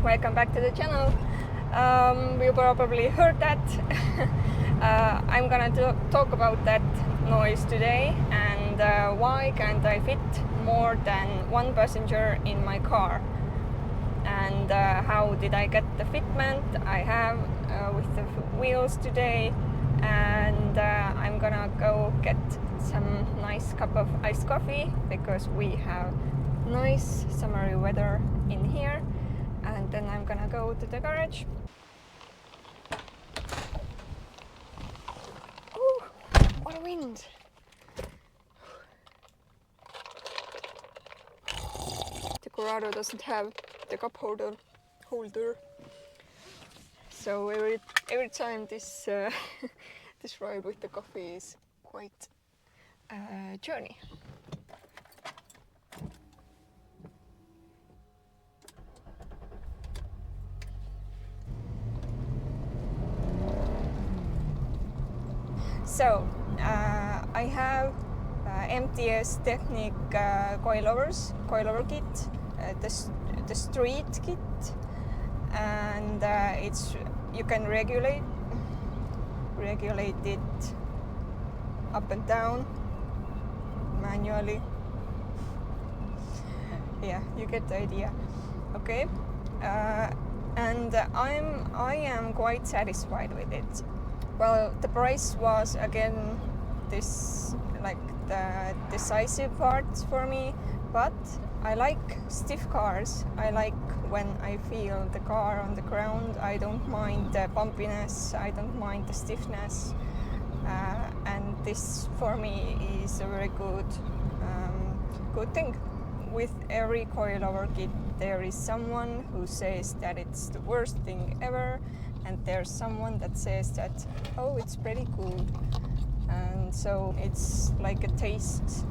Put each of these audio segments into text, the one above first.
welcome back to the channel. You probably heard that. I'm gonna talk about that noise today and why can't I fit more than one passenger in my car, and how did I get the fitment I have with the wheels today. And I'm gonna go get some nice cup of iced coffee because we have nice summery weather in here, and then I'm gonna go to the garage. Ooh, what a wind! The Corrado doesn't have the cup holder, so every time this this ride with the coffee is quite a journey. So I have MTS Technic coilover kit, the street kit, and you can regulate it up and down manually. Yeah, you get the idea. Okay, and I am quite satisfied with it. Well, the price was again this like the decisive part for me, but I like stiff cars. I like when I feel the car on the ground. I don't mind the bumpiness, I don't mind the stiffness, and this for me is a very good thing. With every coilover kit there is someone who says that it's the worst thing ever, and there's someone that says that, oh, it's pretty cool. And so it's like a taste.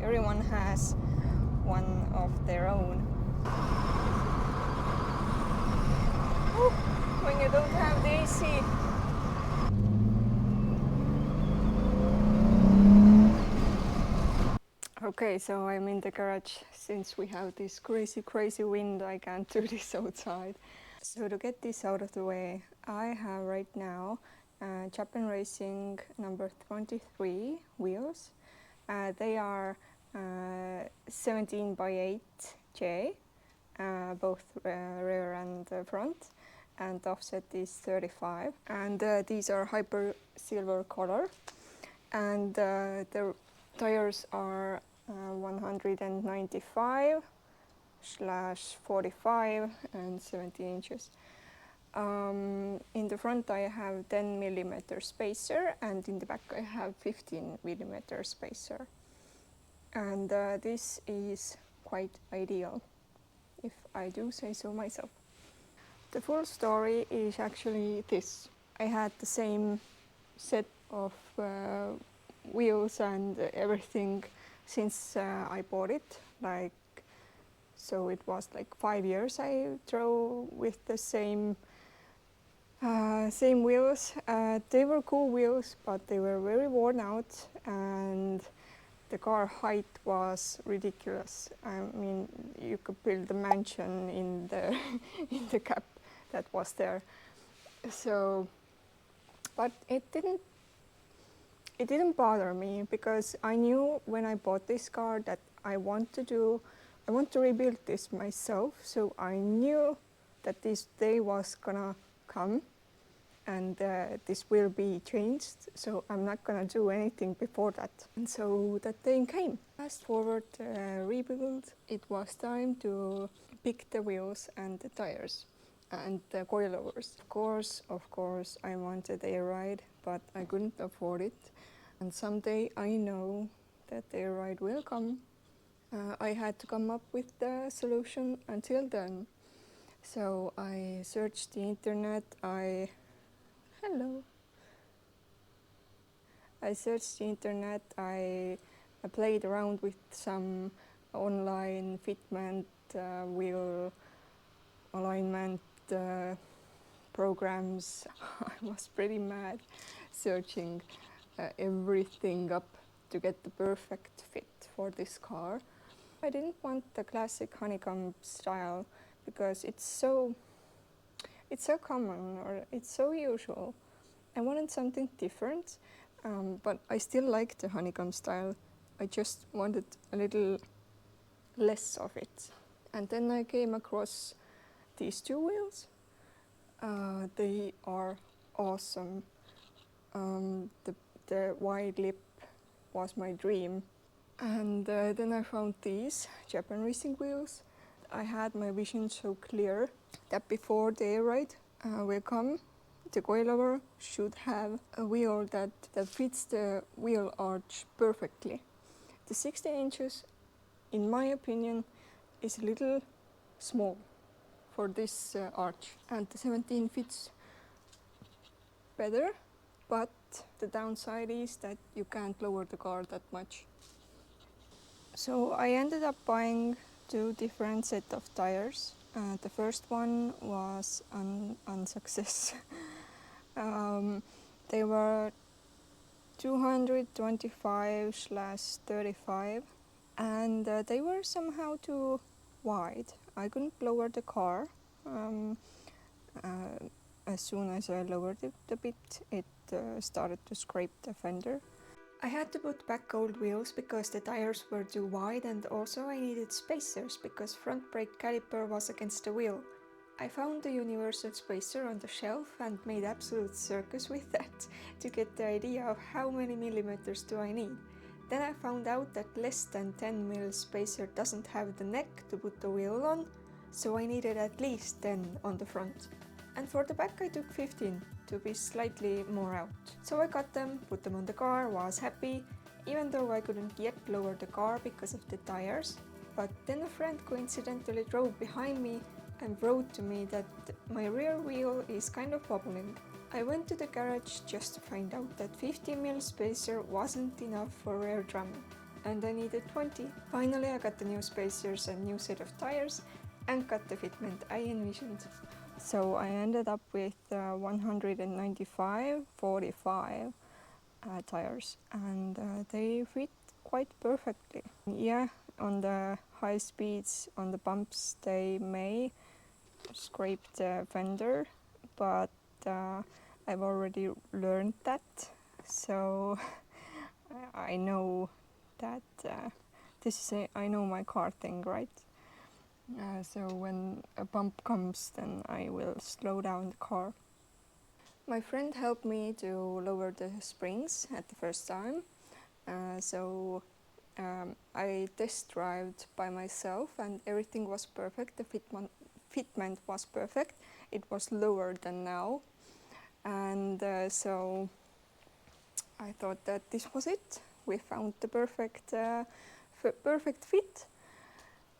Everyone has one of their own. Ooh, when you don't have the AC. Okay, so I'm in the garage. Since we have this crazy wind, I can't do this outside. So to get this out of the way, I have right now Japan Racing number 23 wheels. They are 17 by 8J, both rear and front, and offset is 35. And these are hyper silver color, and the tires are 195/45 and 70 inches. In the front I have 10mm spacer, and in the back I have 15mm spacer. And this is quite ideal, if I do say so myself. The full story is actually this. I had the same set of wheels and everything since I bought it. So it was like 5 years I drove with the same wheels. They were cool wheels, but they were very worn out, and the car height was ridiculous. I mean, you could build a mansion in the in the cab that was there. So, but it didn't bother me, because I knew when I bought this car that I want to rebuild this myself. So I knew that this day was gonna come, and this will be changed, so I'm not gonna do anything before that. And so that day came. Fast forward rebuild, it was time to pick the wheels and the tires and the coilovers. Of course, I wanted Air Ride, but I couldn't afford it. And someday I know that Air Ride will come. I had to come up with the solution until then. So I searched the internet. I searched the internet. I played around with some online fitment, wheel alignment programs. I was pretty mad searching everything up to get the perfect fit for this car. I didn't want the classic honeycomb style because it's so common, or it's so usual. I wanted something different, but I still like the honeycomb style. I just wanted a little less of it. And then I came across these two wheels. They are awesome. The wide lip was my dream. And then I found these Japan racing wheels. I had my vision so clear that before the air ride will come, the coilover should have a wheel that fits the wheel arch perfectly. The 16 inches, in my opinion, is a little small for this arch, and the 17 fits better, but the downside is that you can't lower the car that much. So I ended up buying two different set of tires. The first one was unsuccess. They were 225/35, and they were somehow too wide. I couldn't lower the car. As soon as I lowered it a bit, it started to scrape the fender. I had to put back old wheels because the tires were too wide, and also I needed spacers because front brake caliper was against the wheel. I found the universal spacer on the shelf and made absolute circus with that to get the idea of how many millimeters do I need. Then I found out that less than 10 mm spacer doesn't have the neck to put the wheel on, so I needed at least 10 on the front. And for the back I took 15 to be slightly more out. So I got them, put them on the car, was happy, even though I couldn't yet lower the car because of the tires. But then a friend coincidentally drove behind me and wrote to me that my rear wheel is kind of wobbling. I went to the garage just to find out that 50 mm spacer wasn't enough for rear drum, and I needed 20. Finally I got the new spacers and new set of tires and got the fitment I envisioned. So I ended up with 195/45 tires, and they fit quite perfectly. Yeah, on the high speeds, on the bumps, they may scrape the fender, but I've already learned that, so I know that I know my car thing, right? So when a bump comes, then I will slow down the car. My friend helped me to lower the springs at the first time, so I test drove by myself and everything was perfect. The fitment was perfect. It was lower than now, and so I thought that this was it. We found the perfect fit.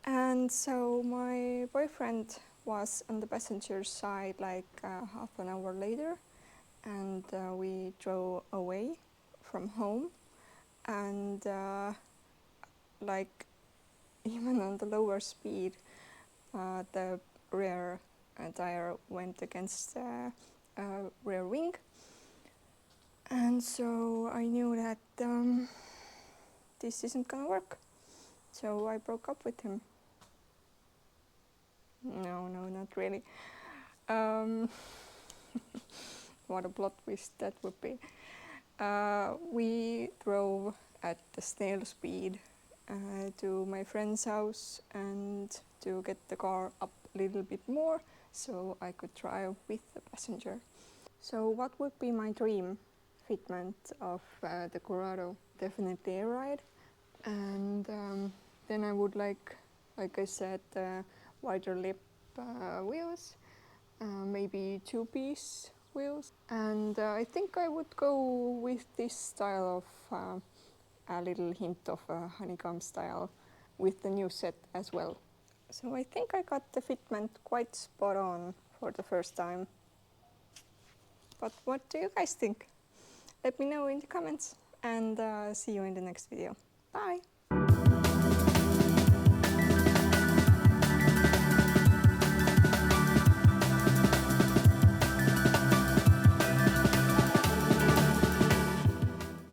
And so my boyfriend was on the passenger side like half an hour later, and we drove away from home, and like even on the lower speed, the rear tire went against the rear wing, and so I knew that this isn't gonna work. So I broke up with him. No, not really. What a plot twist that would be. We drove at the snail speed to my friend's house and to get the car up a little bit more so I could drive with the passenger. So what would be my dream fitment of the Corrado? Definitely air ride, and then I would like I said, wider lip wheels, maybe two-piece wheels, and I think I would go with this style of a little hint of a honeycomb style with the new set as well. So I think I got the fitment quite spot on for the first time. But what do you guys think? Let me know in the comments, and see you in the next video. Bye!